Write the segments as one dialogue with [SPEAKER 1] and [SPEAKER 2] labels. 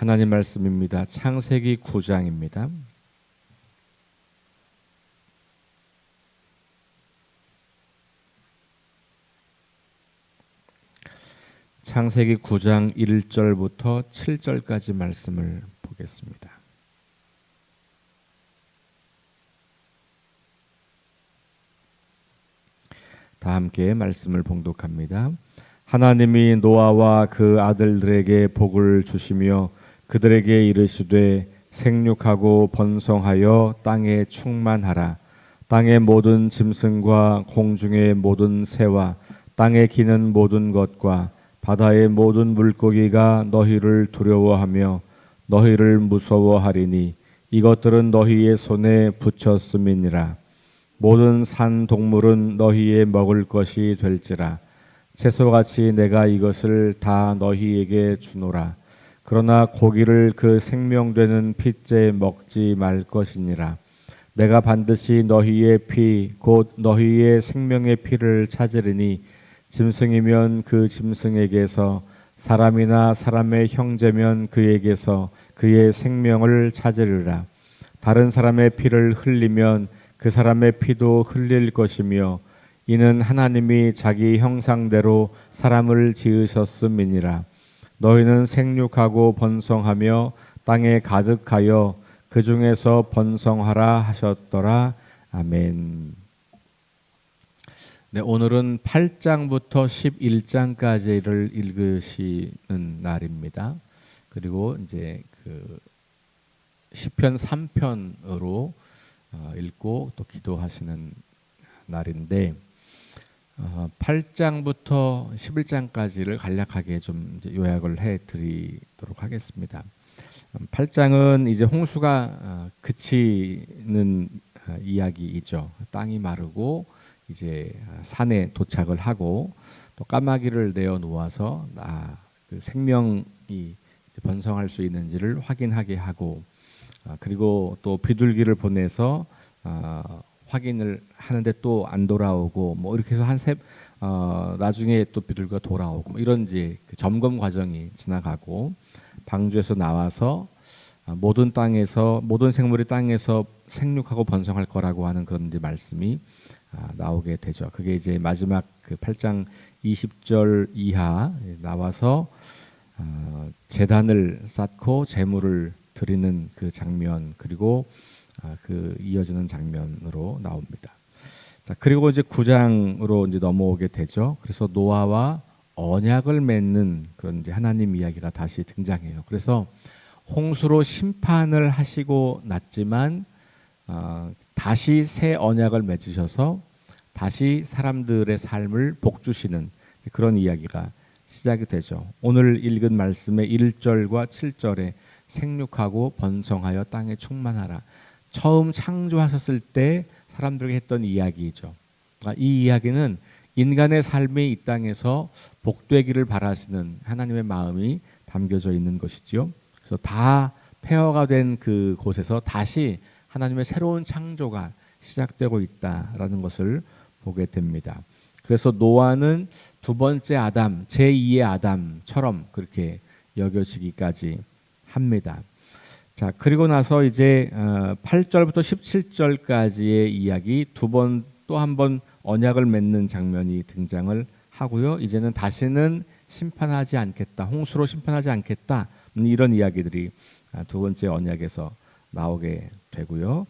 [SPEAKER 1] 하나님 말씀입니다. 창세기 9장입니다. 창세기 9장 1절부터 7절까지 말씀을 보겠습니다. 다 함께 말씀을 봉독합니다. 하나님이 노아와 그 아들들에게 복을 주시며 그들에게 이르시되 생육하고 번성하여 땅에 충만하라. 땅의 모든 짐승과 공중의 모든 새와 땅에 기는 모든 것과 바다의 모든 물고기가 너희를 두려워하며 너희를 무서워하리니 이것들은 너희의 손에 붙였음이니라. 모든 산 동물은 너희의 먹을 것이 될지라. 채소같이 내가 이것을 다 너희에게 주노라. 그러나 고기를 그 생명되는 핏째 먹지 말 것이니라. 내가 반드시 너희의 피 곧 너희의 생명의 피를 찾으리니 짐승이면 그 짐승에게서 사람이나 사람의 형제면 그에게서 그의 생명을 찾으리라. 다른 사람의 피를 흘리면 그 사람의 피도 흘릴 것이며 이는 하나님이 자기 형상대로 사람을 지으셨음이니라. 너희는 생육하고 번성하며 땅에 가득하여 그 중에서 번성하라 하셨더라. 아멘. 네, 오늘은 8장부터 11장까지를 읽으시는 날입니다. 그리고 이제 그 시편 3편으로 읽고 또 기도하시는 날인데 8장부터 11장까지를 간략하게 좀 이제 요약을 해드리도록 하겠습니다. 8장은 이제 홍수가 그치는 이야기이죠. 땅이 마르고 이제 산에 도착을 하고 또 까마귀를 내어 놓아서 그 생명이 번성할 수 있는지를 확인하게 하고 그리고 또 비둘기를 보내서 확인을 하는데 또 안 돌아오고 뭐 이렇게 해서 나중에 또 비둘기가 돌아오고 뭐 이런 이제 그 점검 과정이 지나가고 방주에서 나와서 모든 생물이 땅에서 생육하고 번성할 거라고 하는 그런 이제 말씀이 나오게 되죠. 그게 이제 마지막 그 8장 20절 이하 나와서 제단을 쌓고 제물을 드리는 그 장면 그리고 그 이어지는 장면으로 나옵니다. 자, 그리고 이제 9장으로 이제 넘어오게 되죠. 그래서 노아와 언약을 맺는 그런 이제 하나님 이야기가 다시 등장해요. 그래서 홍수로 심판을 하시고 났지만 다시 새 언약을 맺으셔서 다시 사람들의 삶을 복주시는 그런 이야기가 시작이 되죠. 오늘 읽은 말씀의 1절과 7절에 생육하고 번성하여 땅에 충만하라. 처음 창조하셨을 때 사람들에게 했던 이야기죠. 이 이야기는 인간의 삶이 이 땅에서 복되기를 바라시는 하나님의 마음이 담겨져 있는 것이지요. 그래서 다 폐허가 된 그 곳에서 다시 하나님의 새로운 창조가 시작되고 있다라는 것을 보게 됩니다. 그래서 노아는 두 번째 아담, 제2의 아담처럼 그렇게 여겨지기까지 합니다. 자, 그리고 나서 이제 8절부터 17절까지의 이야기 또 한 번 언약을 맺는 장면이 등장을 하고요. 이제는 다시는 심판하지 않겠다. 홍수로 심판하지 않겠다. 이런 이야기들이 두 번째 언약에서 나오게 되고요.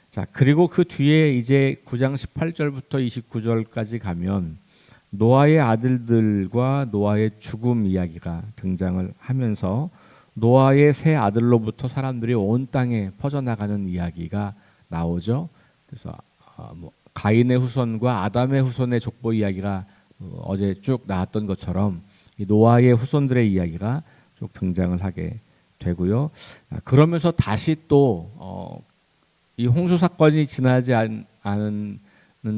[SPEAKER 1] 자, 그리고 그 뒤에 이제 9장 18절부터 29절까지 가면 노아의 아들들과 노아의 죽음 이야기가 등장을 하면서 노아의 세 아들로부터 사람들이 온 땅에 퍼져나가는 이야기가 나오죠. 그래서 가인의 후손과 아담의 후손의 족보 이야기가 어제 쭉 나왔던 것처럼 이 노아의 후손들의 이야기가 쭉 등장을 하게 되고요. 그러면서 다시 또 이 홍수 사건이 지나지 않은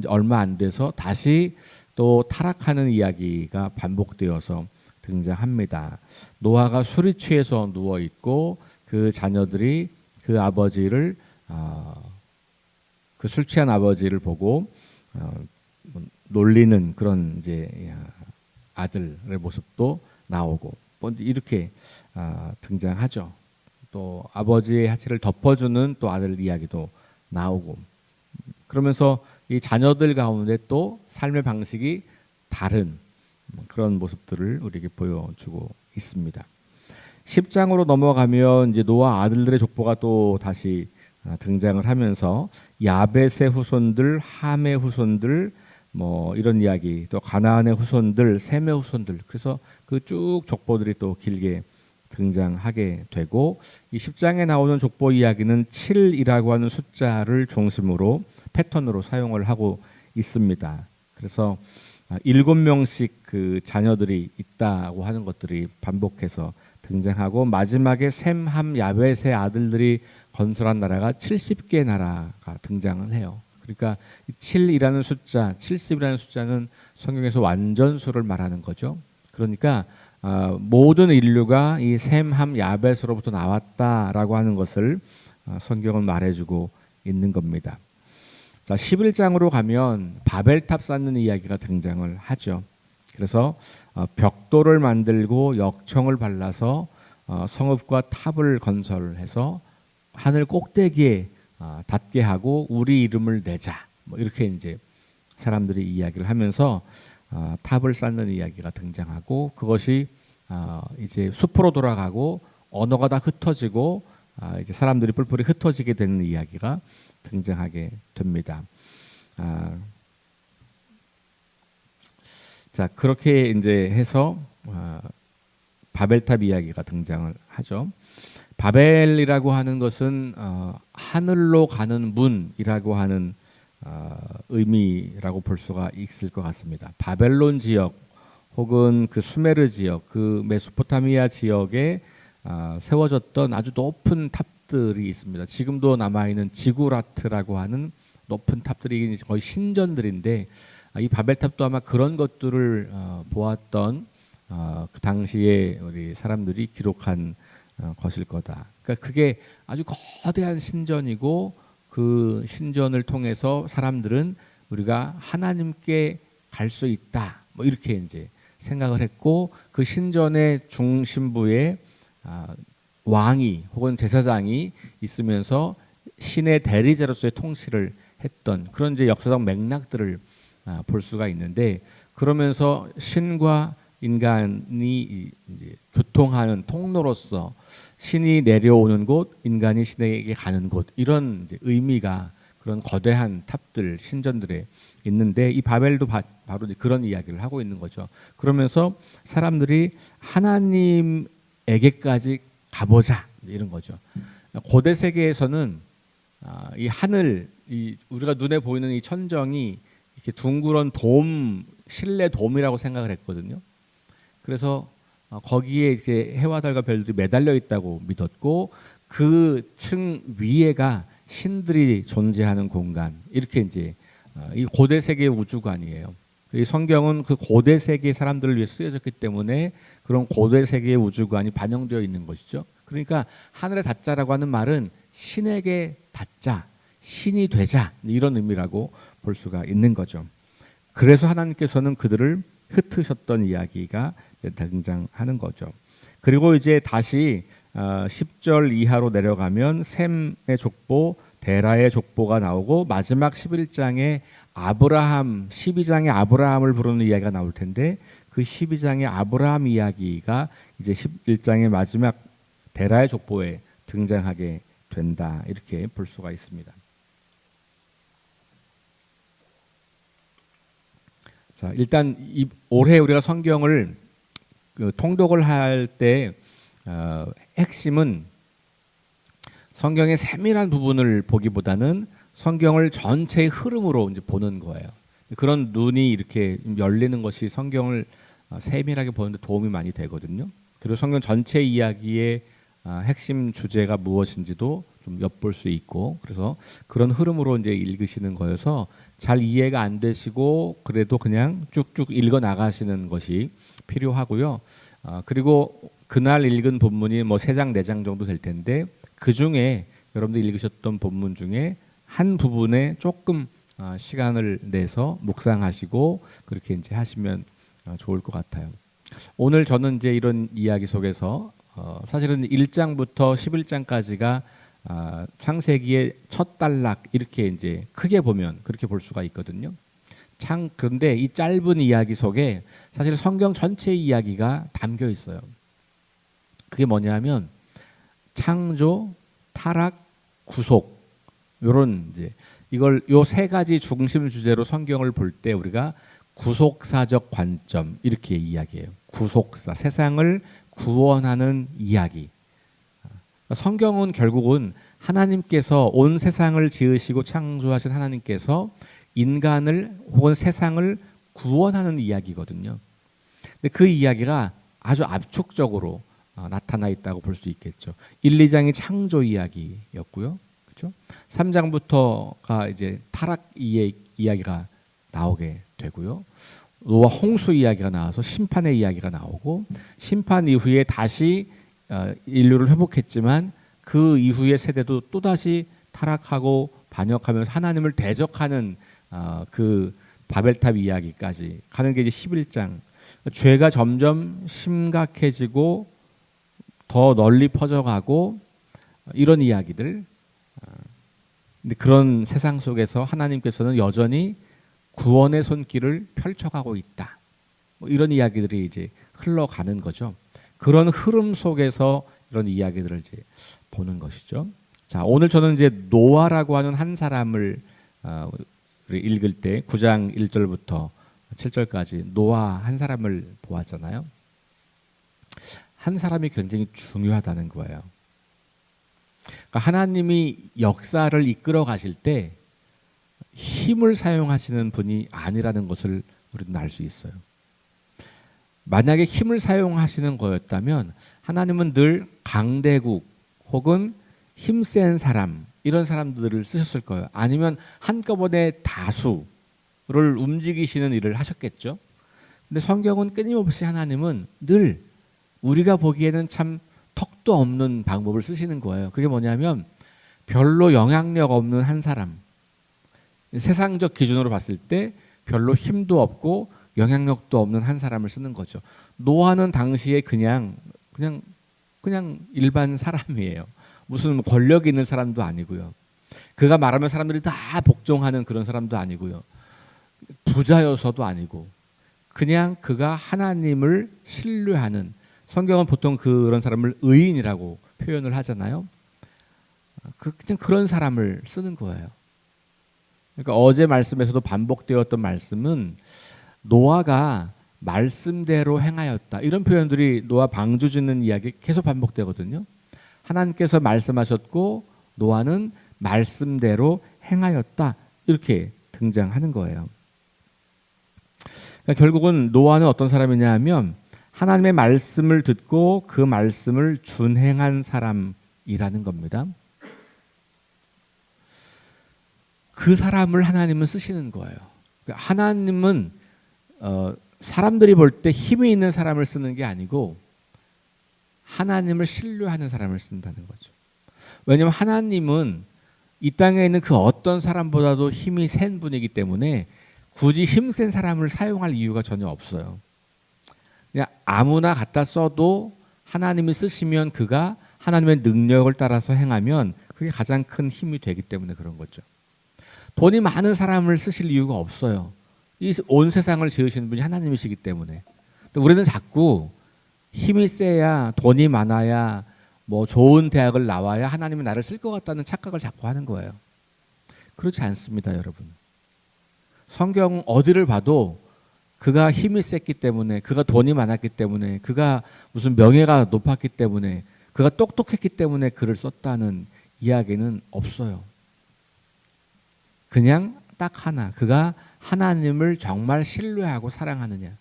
[SPEAKER 1] 얼마 안 돼서 다시 또 타락하는 이야기가 반복되어서 등장합니다. 노아가 술이 취해서 누워 있고 그 자녀들이 그 아버지를 그 술 취한 아버지를 보고 놀리는 그런 이제 아들의 모습도 나오고 먼저 이렇게 등장하죠. 또 아버지의 하체를 덮어주는 또 아들 이야기도 나오고, 그러면서 이 자녀들 가운데 또 삶의 방식이 다른 그런 모습들을 우리에게 보여주고 있습니다. 10장으로 넘어가면 이제 노아 아들들의 족보가 또 다시 등장을 하면서 야벳의 후손들, 함의 후손들, 뭐 이런 이야기, 또 가나안의 후손들, 셈의 후손들, 그래서 그 쭉 족보들이 또 길게 등장하게 되고, 이 10장에 나오는 족보 이야기는 7이라고 하는 숫자를 중심으로 패턴으로 사용을 하고 있습니다. 그래서 7명씩 그 자녀들이 있다고 하는 것들이 반복해서 등장하고, 마지막에 셈, 함, 야벳의 아들들이 건설한 나라가 70개 나라가 등장을 해요. 그러니까 7이라는 숫자, 70이라는 숫자는 성경에서 완전수를 말하는 거죠. 그러니까 모든 인류가 이 셈, 함, 야벳으로부터 나왔다라고 하는 것을 성경은 말해주고 있는 겁니다. 자, 11장으로 가면 바벨탑 쌓는 이야기가 등장을 하죠. 그래서 벽돌을 만들고 역청을 발라서 성읍과 탑을 건설해서 하늘 꼭대기에 닿게 하고 우리 이름을 내자, 뭐 이렇게 이제 사람들이 이야기를 하면서 탑을 쌓는 이야기가 등장하고, 그것이 이제 숲으로 돌아가고 언어가 다 흩어지고 이제 사람들이 뿔뿔이 흩어지게 되는 이야기가 등장하게 됩니다. 자, 그렇게 이제 해서 바벨탑 이야기가 등장을 하죠. 바벨이라고 하는 것은 하늘로 가는 문이라고 하는 의미라고 볼 수가 있을 것 같습니다. 바벨론 지역 혹은 그 수메르 지역, 그 메소포타미아 지역에 세워졌던 아주 높은 탑들이 있습니다. 지금도 남아있는 지구라트라고 하는 높은 탑들이 거의 신전들인데, 이 바벨탑도 아마 그런 것들을 보았던 그 당시에 우리 사람들이 기록한 것일 거다. 그러니까 그게 아주 거대한 신전이고, 그 신전을 통해서 사람들은 우리가 하나님께 갈 수 있다, 뭐 이렇게 이제 생각을 했고, 그 신전의 중심부에 왕이 혹은 제사장이 있으면서 신의 대리자로서의 통치를 했던 그런 이제 역사적 맥락들을 볼 수가 있는데, 그러면서 신과 인간이 이제 교통하는 통로로서 신이 내려오는 곳, 인간이 신에게 가는 곳, 이런 이제 의미가 그런 거대한 탑들, 신전들에 있는데, 이 바벨도 바로 그런 이야기를 하고 있는 거죠. 그러면서 사람들이 하나님에게까지 가보자, 이런 거죠. 고대 세계에서는 이 하늘, 우리가 눈에 보이는 이 천정이 이렇게 둥그런 돔, 실내 돔이라고 생각을 했거든요. 그래서 거기에 이제 해와 달과 별들이 매달려 있다고 믿었고, 그 층 위에가 신들이 존재하는 공간, 이렇게 이제 이 고대 세계의 우주관이에요. 이 성경은 그 고대 세계 사람들을 위해 쓰여졌기 때문에 그런 고대 세계의 우주관이 반영되어 있는 것이죠. 그러니까 하늘에 닿자라고 하는 말은 신에게 닿자, 신이 되자, 이런 의미라고 볼 수가 있는 거죠. 그래서 하나님께서는 그들을 흩으셨던 이야기가 등장하는 거죠. 그리고 이제 다시 10절 이하로 내려가면 셈의 족보, 데라의 족보가 나오고, 마지막 11장에 아브라함, 12장에 아브라함을 부르는 이야기가 나올 텐데, 그 12장의 아브라함 이야기가 이제 11장의 마지막 데라의 족보에 등장하게 된다, 이렇게 볼 수가 있습니다. 자, 일단 올해 우리가 성경을 통독을 할 때 핵심은 성경의 세밀한 부분을 보기보다는 성경을 전체의 흐름으로 이제 보는 거예요. 그런 눈이 이렇게 열리는 것이 성경을 세밀하게 보는데 도움이 많이 되거든요. 그리고 성경 전체 이야기의 핵심 주제가 무엇인지도 좀 엿볼 수 있고, 그래서 그런 흐름으로 이제 읽으시는 거여서 잘 이해가 안 되시고 그래도 그냥 쭉쭉 읽어 나가시는 것이 필요하고요. 그리고 그날 읽은 본문이 뭐 3장 4장 정도 될 텐데, 그 중에 여러분들 읽으셨던 본문 중에 한 부분에 조금 시간을 내서 묵상하시고 그렇게 이제 하시면 좋을 것 같아요. 오늘 저는 이제 이런 이야기 속에서 사실은 1장부터 11장까지가 창세기의 첫 단락 이렇게 이제 크게 보면 그렇게 볼 수가 있거든요. 그런데 이 짧은 이야기 속에 사실 성경 전체의 이야기가 담겨 있어요. 그게 뭐냐면 창조, 타락, 구속 요런 이제 이걸 요 세 가지 중심 주제로 성경을 볼 때 우리가 구속사적 관점 이렇게 이야기해요. 구속사, 세상을 구원하는 이야기. 성경은 결국은 하나님께서 온 세상을 지으시고 창조하신 하나님께서 인간을 혹은 세상을 구원하는 이야기거든요. 근데 그 이야기가 아주 압축적으로 나타나 있다고 볼 수 있겠죠. 1, 2장이 창조 이야기였고요. 그렇죠? 3장부터가 이제 타락 이야기가 나오게 되고요. 노아 홍수 이야기가 나와서 심판의 이야기가 나오고 심판 이후에 다시 인류를 회복했지만 그 이후의 세대도 또다시 타락하고 반역하면서 하나님을 대적하는 그 바벨탑 이야기까지 가는 게 이제 11장. 죄가 점점 심각해지고 더 널리 퍼져가고 이런 이야기들. 근데 그런 세상 속에서 하나님께서는 여전히 구원의 손길을 펼쳐가고 있다. 뭐 이런 이야기들이 이제 흘러가는 거죠. 그런 흐름 속에서 이런 이야기들을 이제 보는 것이죠. 자, 오늘 저는 이제 노아라고 하는 한 사람을 읽을 때 9장 1절부터 7절까지 노아 한 사람을 보았잖아요. 한 사람이 굉장히 중요하다는 거예요. 그러니까 하나님이 역사를 이끌어 가실 때 힘을 사용하시는 분이 아니라는 것을 우리는 알 수 있어요. 만약에 힘을 사용하시는 거였다면 하나님은 늘 강대국 혹은 힘센 사람 이런 사람들을 쓰셨을 거예요. 아니면 한꺼번에 다수를 움직이시는 일을 하셨겠죠. 근데 성경은 끊임없이 하나님은 늘 우리가 보기에는 참 턱도 없는 방법을 쓰시는 거예요. 그게 뭐냐면 별로 영향력 없는 한 사람, 세상적 기준으로 봤을 때 별로 힘도 없고 영향력도 없는 한 사람을 쓰는 거죠. 노아는 당시에 그냥 일반 사람이에요. 무슨 권력 있는 사람도 아니고요. 그가 말하면 사람들이 다 복종하는 그런 사람도 아니고요. 부자여서도 아니고 그냥 그가 하나님을 신뢰하는, 성경은 보통 그런 사람을 의인이라고 표현을 하잖아요. 그냥 그런 사람을 쓰는 거예요. 그러니까 어제 말씀에서도 반복되었던 말씀은 노아가 말씀대로 행하였다. 이런 표현들이 노아 방주 짓는 이야기 계속 반복되거든요. 하나님께서 말씀하셨고 노아는 말씀대로 행하였다. 이렇게 등장하는 거예요. 그러니까 결국은 노아는 어떤 사람이냐 하면 하나님의 말씀을 듣고 그 말씀을 준행한 사람이라는 겁니다. 그 사람을 하나님은 쓰시는 거예요. 하나님은 사람들이 볼 때 힘이 있는 사람을 쓰는 게 아니고 하나님을 신뢰하는 사람을 쓴다는 거죠. 왜냐하면 하나님은 이 땅에 있는 그 어떤 사람보다도 힘이 센 분이기 때문에 굳이 힘센 사람을 사용할 이유가 전혀 없어요. 그냥 아무나 갖다 써도 하나님이 쓰시면 그가 하나님의 능력을 따라서 행하면 그게 가장 큰 힘이 되기 때문에 그런 거죠. 돈이 많은 사람을 쓰실 이유가 없어요. 이 온 세상을 지으시는 분이 하나님이시기 때문에. 우리는 자꾸 힘이 세야, 돈이 많아야, 뭐 좋은 대학을 나와야 하나님이 나를 쓸 것 같다는 착각을 자꾸 하는 거예요. 그렇지 않습니다, 여러분. 성경 어디를 봐도 그가 힘이 셌기 때문에, 그가 돈이 많았기 때문에, 그가 무슨 명예가 높았기 때문에, 그가 똑똑했기 때문에 글을 썼다는 이야기는 없어요. 그냥 딱 하나, 그가 하나님을 정말 신뢰하고 사랑하느냐.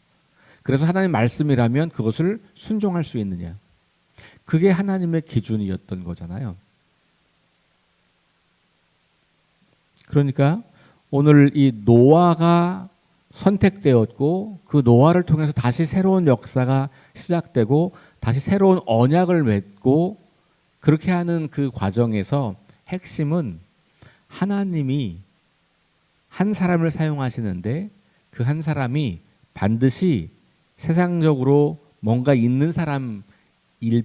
[SPEAKER 1] 그래서 하나님 말씀이라면 그것을 순종할 수 있느냐. 그게 하나님의 기준이었던 거잖아요. 그러니까 오늘 이 노아가 선택되었고 그 노아를 통해서 다시 새로운 역사가 시작되고 다시 새로운 언약을 맺고 그렇게 하는 그 과정에서 핵심은 하나님이 한 사람을 사용하시는데 그 한 사람이 반드시 세상적으로 뭔가 있는 사람일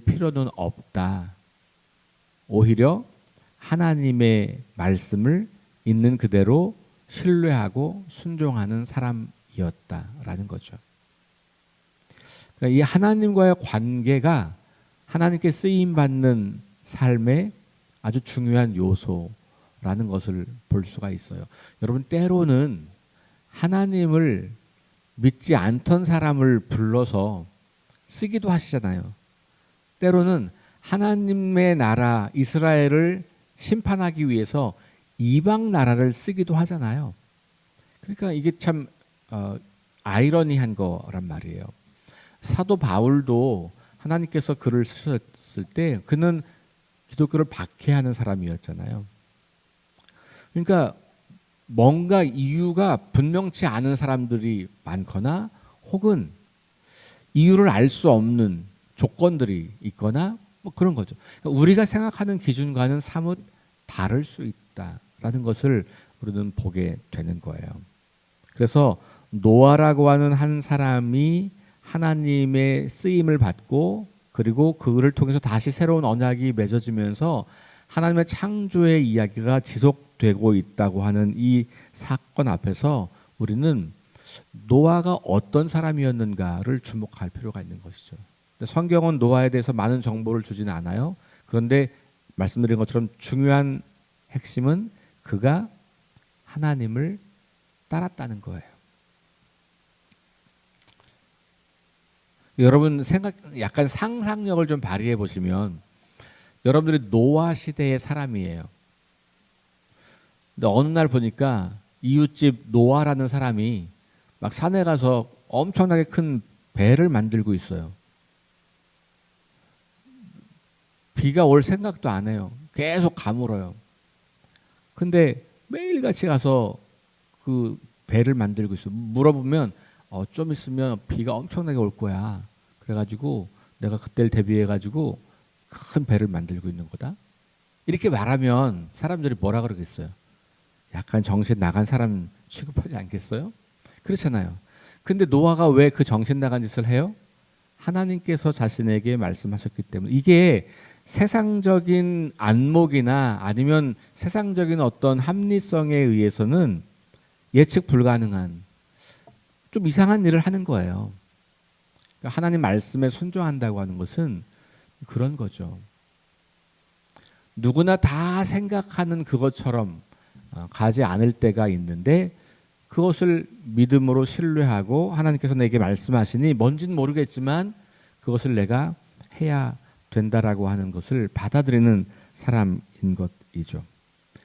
[SPEAKER 1] 필요는 없다. 오히려 하나님의 말씀을 있는 그대로 신뢰하고 순종하는 사람이었다라는 거죠. 그러니까 이 하나님과의 관계가 하나님께 쓰임받는 삶의 아주 중요한 요소라는 것을 볼 수가 있어요. 여러분, 때로는 하나님을 믿지 않던 사람을 불러서 쓰기도 하시잖아요. 때로는 하나님의 나라 이스라엘을 심판하기 위해서 이방 나라를 쓰기도 하잖아요. 그러니까 이게 참 아이러니한 거란 말이에요. 사도 바울도 하나님께서 그를 쓰셨을 때 그는 기독교를 박해하는 사람이었잖아요. 그러니까 뭔가 이유가 분명치 않은 사람들이 많거나 혹은 이유를 알 수 없는 조건들이 있거나 뭐 그런 거죠. 그러니까 우리가 생각하는 기준과는 사뭇 다를 수 있다라는 것을 우리는 보게 되는 거예요. 그래서 노아라고 하는 한 사람이 하나님의 쓰임을 받고 그리고 그를 통해서 다시 새로운 언약이 맺어지면서 하나님의 창조의 이야기가 지속되고 있다고 하는 이 사건 앞에서 우리는 노아가 어떤 사람이었는가를 주목할 필요가 있는 것이죠. 성경은 노아에 대해서 많은 정보를 주지는 않아요. 그런데 말씀드린 것처럼 중요한 핵심은 그가 하나님을 따랐다는 거예요. 여러분 약간 상상력을 좀 발휘해 보시면 여러분들이 노아 시대의 사람이에요. 근데 어느 날 보니까 이웃집 노아라는 사람이 막 산에 가서 엄청나게 큰 배를 만들고 있어요. 비가 올 생각도 안 해요. 계속 가물어요. 근데 매일같이 가서 그 배를 만들고 있어요. 물어보면 좀 있으면 비가 엄청나게 올 거야. 그래가지고 내가 그때를 대비해가지고 큰 배를 만들고 있는 거다. 이렇게 말하면 사람들이 뭐라 그러겠어요? 약간 정신 나간 사람 취급하지 않겠어요? 그렇잖아요. 근데 노아가 왜 그 정신 나간 짓을 해요? 하나님께서 자신에게 말씀하셨기 때문에. 이게 세상적인 안목이나 아니면 세상적인 어떤 합리성에 의해서는 예측 불가능한 좀 이상한 일을 하는 거예요. 그러니까 하나님 말씀에 순종한다고 하는 것은 그런 거죠. 누구나 다 생각하는 그것처럼 가지 않을 때가 있는데 그것을 믿음으로 신뢰하고 하나님께서 내게 말씀하시니 뭔지는 모르겠지만 그것을 내가 해야 된다라고 하는 것을 받아들이는 사람인 것이죠.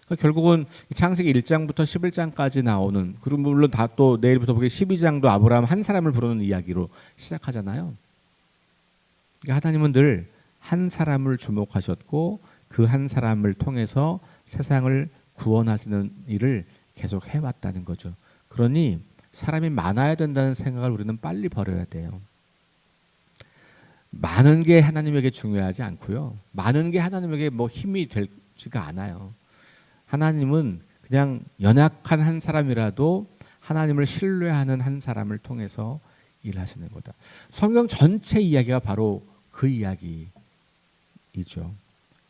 [SPEAKER 1] 그러니까 결국은 창세기 1장부터 11장까지 나오는, 그리고 물론 다 또 내일부터 보기 12장도 아브라함 한 사람을 부르는 이야기로 시작하잖아요. 그러니까 하나님은 늘 한 사람을 주목하셨고 그 한 사람을 통해서 세상을 구원하시는 일을 계속 해왔다는 거죠. 그러니 사람이 많아야 된다는 생각을 우리는 빨리 버려야 돼요. 많은 게 하나님에게 중요하지 않고요. 많은 게 하나님에게 뭐 힘이 되지가 않아요. 하나님은 그냥 연약한 한 사람이라도 하나님을 신뢰하는 한 사람을 통해서 일하시는 거다. 성경 전체 이야기가 바로 그 이야기이죠.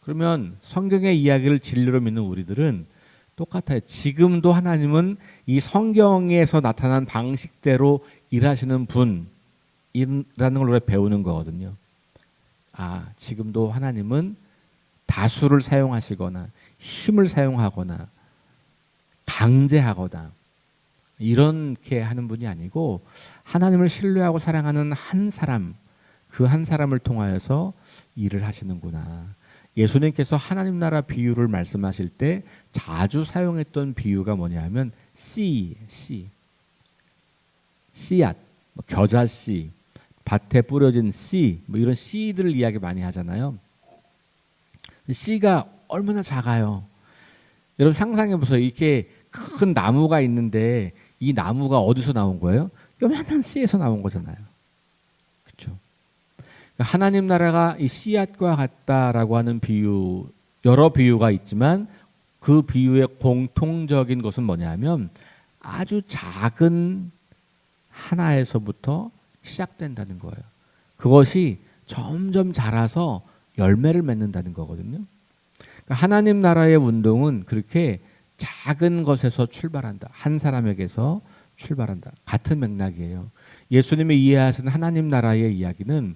[SPEAKER 1] 그러면 성경의 이야기를 진리로 믿는 우리들은 똑같아요. 지금도 하나님은 이 성경에서 나타난 방식대로 일하시는 분이라는 걸 우리가 배우는 거거든요. 아, 지금도 하나님은 다수를 사용하시거나 힘을 사용하거나 강제하거나 이렇게 하는 분이 아니고 하나님을 신뢰하고 사랑하는 한 사람, 그 한 사람을 통하여서 일을 하시는구나. 예수님께서 하나님 나라 비유를 말씀하실 때 자주 사용했던 비유가 뭐냐면 씨, 씨앗, 겨자씨, 밭에 뿌려진 씨, 뭐 이런 씨들을 이야기 많이 하잖아요. 씨가 얼마나 작아요. 여러분 상상해 보세요. 이렇게 큰 나무가 있는데 이 나무가 어디서 나온 거예요? 요만한 씨에서 나온 거잖아요. 그렇죠? 하나님 나라가 이 씨앗과 같다라고 하는 비유, 여러 비유가 있지만 그 비유의 공통적인 것은 뭐냐면 아주 작은 하나에서부터 시작된다는 거예요. 그것이 점점 자라서 열매를 맺는다는 거거든요. 그러니까 하나님 나라의 운동은 그렇게 작은 것에서 출발한다. 한 사람에게서 출발한다. 같은 맥락이에요. 예수님이 이해하시는 하나님 나라의 이야기는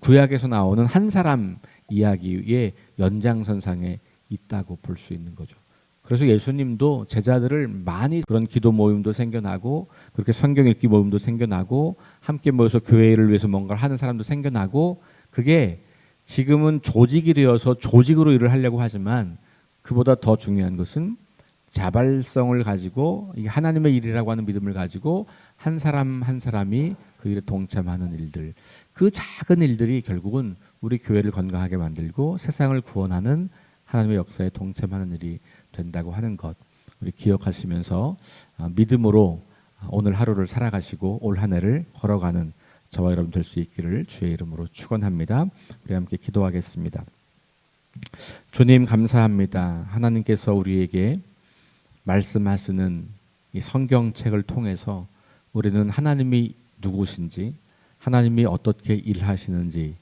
[SPEAKER 1] 구약에서 나오는 한 사람 이야기의 연장선상에 있다고 볼 수 있는 거죠. 그래서 예수님도 제자들을 많이 그런 기도 모임도 생겨나고 그렇게 성경 읽기 모임도 생겨나고 함께 모여서 교회를 위해서 뭔가를 하는 사람도 생겨나고 그게 지금은 조직이 되어서 조직으로 일을 하려고 하지만 그보다 더 중요한 것은 자발성을 가지고 이게 하나님의 일이라고 하는 믿음을 가지고 한 사람 한 사람이 그 일에 동참하는 일들 그 작은 일들이 결국은 우리 교회를 건강하게 만들고 세상을 구원하는 하나님의 역사에 동참하는 일이 된다고 하는 것 우리 기억하시면서 믿음으로 오늘 하루를 살아가시고 올 한 해를 걸어가는 저와 여러분 될 수 있기를 주의 이름으로 축원합니다. 우리 함께 기도하겠습니다. 주님 감사합니다. 하나님께서 우리에게 말씀하시는 이 성경책을 통해서 우리는 하나님이 누구신지 하나님이 어떻게 일하시는지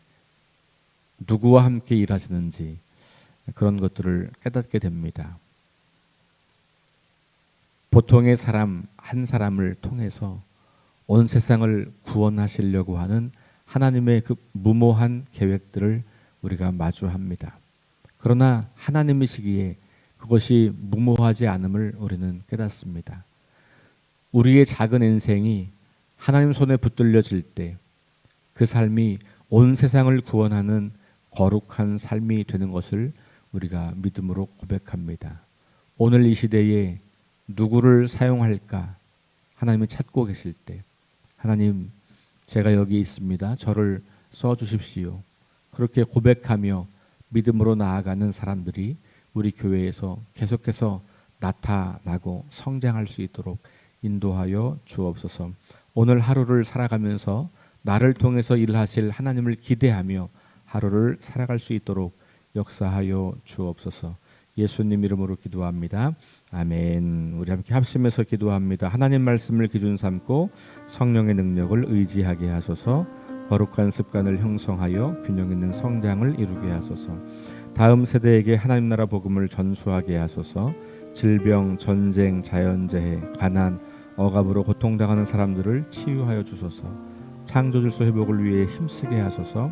[SPEAKER 1] 누구와 함께 일하시는지 그런 것들을 깨닫게 됩니다. 보통의 사람 한 사람을 통해서 온 세상을 구원하시려고 하는 하나님의 그 무모한 계획들을 우리가 마주합니다. 그러나 하나님이시기에 그것이 무모하지 않음을 우리는 깨닫습니다. 우리의 작은 인생이 하나님 손에 붙들려질 때 그 삶이 온 세상을 구원하는 거룩한 삶이 되는 것을 우리가 믿음으로 고백합니다. 오늘 이 시대에 누구를 사용할까 하나님이 찾고 계실 때 하나님 제가 여기 있습니다. 저를 써주십시오. 그렇게 고백하며 믿음으로 나아가는 사람들이 우리 교회에서 계속해서 나타나고 성장할 수 있도록 인도하여 주옵소서. 오늘 하루를 살아가면서 나를 통해서 일하실 하나님을 기대하며 하루를 살아갈 수 있도록 역사하여 주옵소서. 예수님 이름으로 기도합니다. 아멘. 우리 함께 합심해서 기도합니다. 하나님 말씀을 기준 삼고 성령의 능력을 의지하게 하소서. 거룩한 습관을 형성하여 균형 있는 성장을 이루게 하소서. 다음 세대에게 하나님 나라 복음을 전수하게 하소서. 질병, 전쟁, 자연재해, 가난, 억압으로 고통당하는 사람들을 치유하여 주소서. 창조질서 회복을 위해 힘쓰게 하소서.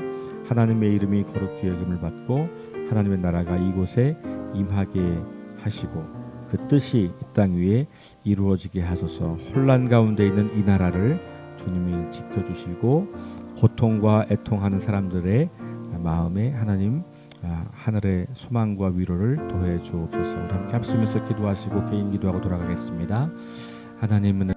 [SPEAKER 1] 하나님의 이름이 거룩히 여김을 받고 하나님의 나라가 이곳에 임하게 하시고 그 뜻이 이 땅 위에 이루어지게 하소서. 혼란 가운데 있는 이 나라를 주님이 지켜주시고 고통과 애통하는 사람들의 마음에 하나님 하늘의 소망과 위로를 더해 주옵소서. 우리 함께 합심해서 기도하시고 개인 기도하고 돌아가겠습니다. 하나님은